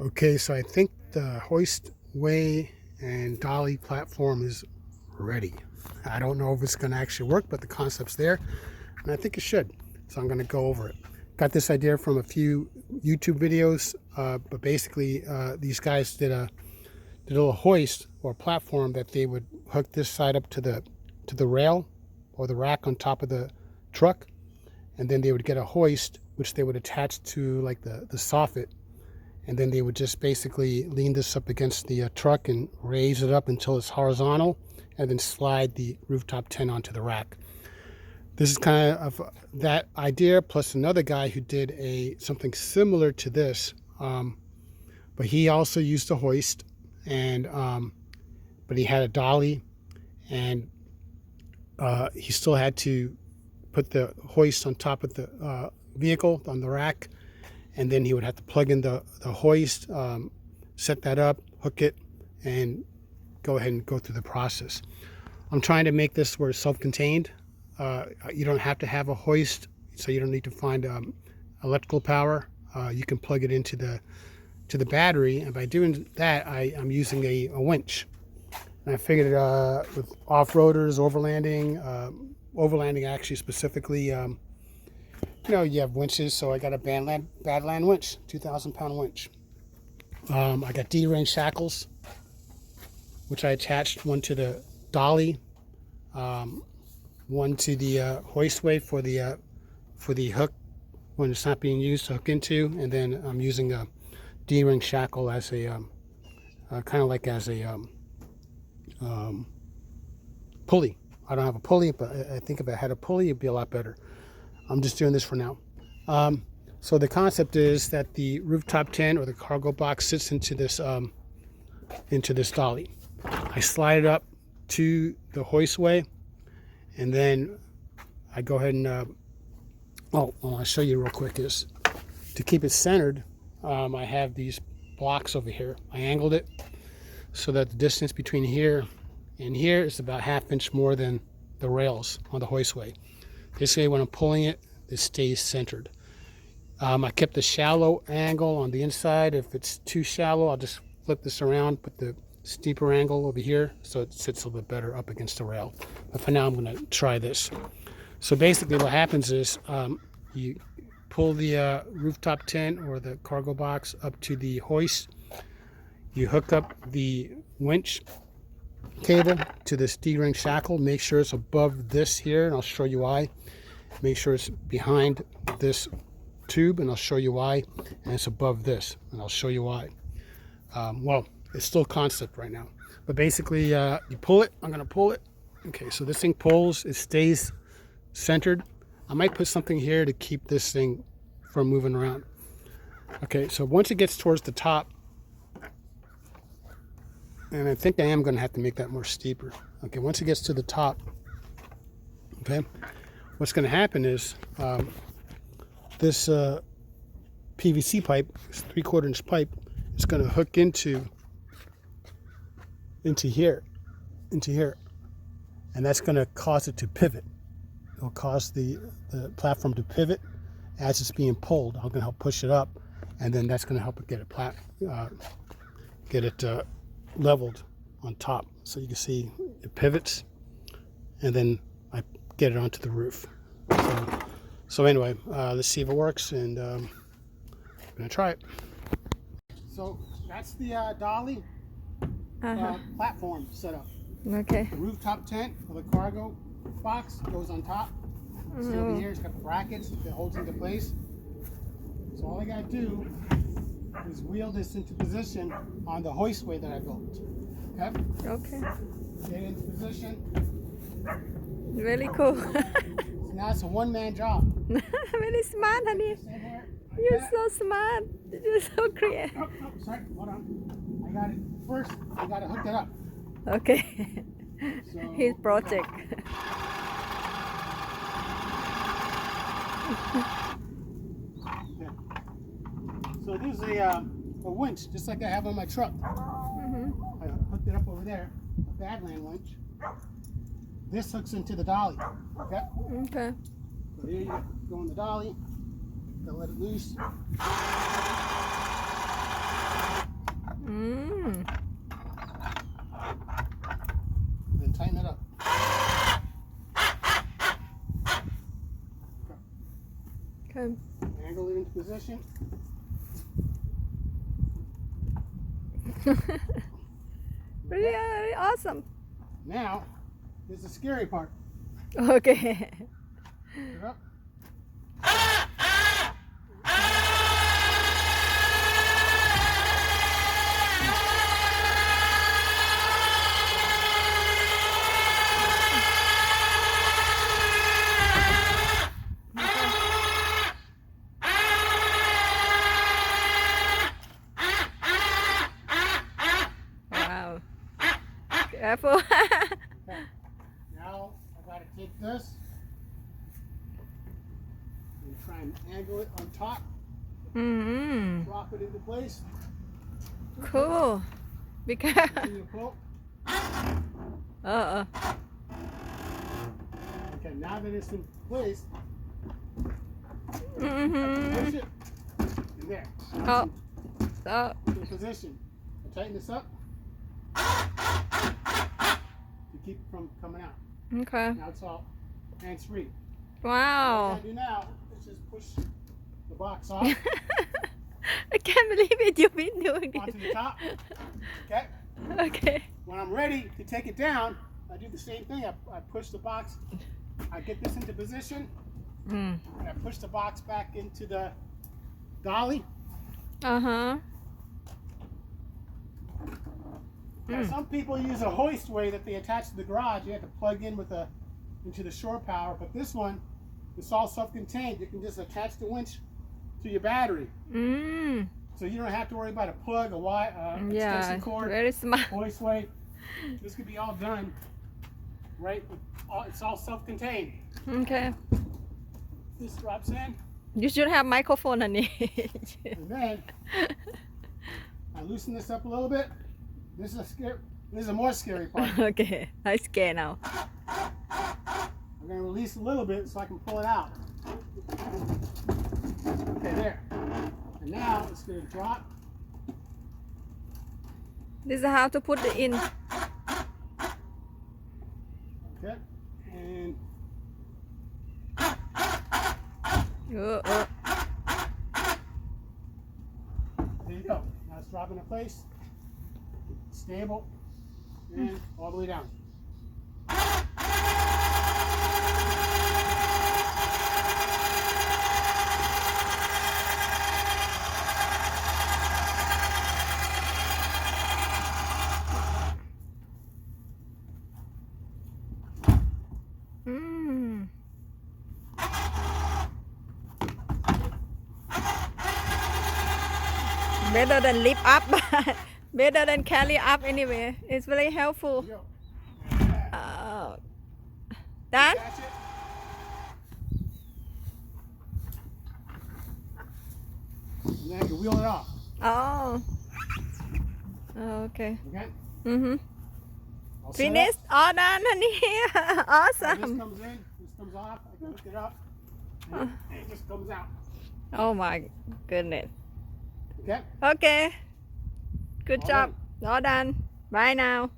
Okay, so I think the hoist way and dolly platform is ready. I don't know if it's going to actually work, but the concept's there, and I think it should. So I'm going to go over it. Got this idea from a few YouTube videos, but basically these guys did a little hoist or platform that they would hook this side up to the rail or the rack on top of the truck, and then they would get a hoist which they would attach to like the soffit. And then they would just basically lean this up against the truck and raise it up until it's horizontal, and then slide the rooftop tent onto the rack. This is kind of that idea, plus another guy who did something similar to this, but he also used a hoist, and but he had a dolly, and he still had to put the hoist on top of the vehicle on the rack. And then he would have to plug in the hoist, set that up, hook it, and go ahead and go through the process. I'm trying to make this where it's self-contained. You don't have to have a hoist, so you don't need to find electrical power. You can plug it into the battery, and by doing that, I'm using a winch. And I figured with off-roaders, overlanding actually specifically, you have winches, so I got a Badland winch, 2,000-pound winch. I got D-ring shackles, which I attached one to the dolly, one to the hoistway for the hook when it's not being used to hook into, and then I'm using a D-ring shackle as a kind of like as a pulley. I don't have a pulley, but I think if I had a pulley, it'd be a lot better. I'm just doing this for now. So the concept is that the rooftop tent or the cargo box sits into this dolly. I slide it up to the hoistway, and then I go ahead and I'll show you real quick. Is to keep it centered, I have these blocks over here. I angled it so that the distance between here and here is about 1/2 inch more than the rails on the hoistway. This way, when I'm pulling it, it stays centered. I kept the shallow angle on the inside. If it's too shallow, I'll just flip this around, put the steeper angle over here so it sits a little bit better up against the rail. But for now, I'm going to try this. So basically what happens is you pull the rooftop tent or the cargo box up to the hoist. You hook up the winch cable to this D-ring shackle. Make sure it's above this here, and I'll show you why. Make sure it's behind this tube, and I'll show you why. And it's above this, and I'll show you why. Well, it's still concept right now, but basically you pull it. I'm going to pull it. Okay, so this thing pulls. It stays centered. I might put something here to keep this thing from moving around. Okay, so once it gets towards the top, and I think I am going to have to make that more steeper. Okay, once it gets to the top, okay, what's going to happen is this PVC pipe, this 3/4 inch pipe, is going to hook into here, and that's going to cause it to pivot. It'll cause the platform to pivot as it's being pulled. I'm going to help push it up, and then that's going to help it get it leveled on top, so you can see it pivots, and then I get it onto the roof. So anyway, let's see if it works, and I'm gonna try it. So that's the dolly platform setup. Okay. The rooftop tent for the cargo box goes on top. See over here, it's got the brackets that holds into place. So all I gotta do is wheel this into position on the hoistway that I built. Okay? Okay. Get into position. Really cool. So now it's a one-man job. Very smart, honey. Stand here, like You're that. so smart. You're so creative. Oh, sorry, hold on. I got it. First, I gotta hook it up. Okay. So, His project. Okay. So this is a winch, just like I have on my truck. I hooked it up over there, a Badland winch. This hooks into the dolly. Okay? Okay. So here you go on the dolly. Gotta let it loose. position. Really awesome. Now, here's the scary part. Okay. Put it up. Wow. Careful. Okay. Now I gotta take this and try and angle it on top, Mm-hmm. drop it into place. Cool. Be careful. Continue to pull. Uh-oh. Okay, now that it's in place, Mm-hmm. push it in there. Oh. Oh. In position. I tighten this up to keep it from coming out. Okay. Now it's all hands-free. Wow. What I do now is just push the box off I can't believe it. You've been doing onto the it. top. Okay. Okay. When I'm ready to take it down, I do the same thing. I push the box. I get this into position, Mm. and I push the box back into the dolly. Uh-huh. Now, some people use a hoist way that they attach to the garage. You have to plug in into the shore power, but this one, it's all self-contained. You can just attach the winch to your battery, Mm. so you don't have to worry about a plug, a wire, Yeah. extension cord, Very smart. hoist way. This could be all done right. It's all self-contained. Okay. This drops in, You should have microphone on it. and then I loosen this up a little bit. This is a more scary part. Okay. I'm scared now. I'm going to release a little bit so I can pull it out. Okay, there. And now it's going to drop. This is how to put it in. Okay. And Uh-oh. there you go. Now it's dropping in place. Stable. And all the way down. Mm. Better than lift up, but better than carry up anyway. It's very helpful. There you go. Oh. Done? Catch it. And then I can wheel it off. Oh. Okay. Okay? Mm-hmm. All set up. Finished? All done, honey. Now this Awesome. comes in, this comes off, I can lift it up, and it just comes out. Oh my goodness. Okay? Okay. Good All job. All done. Bye now.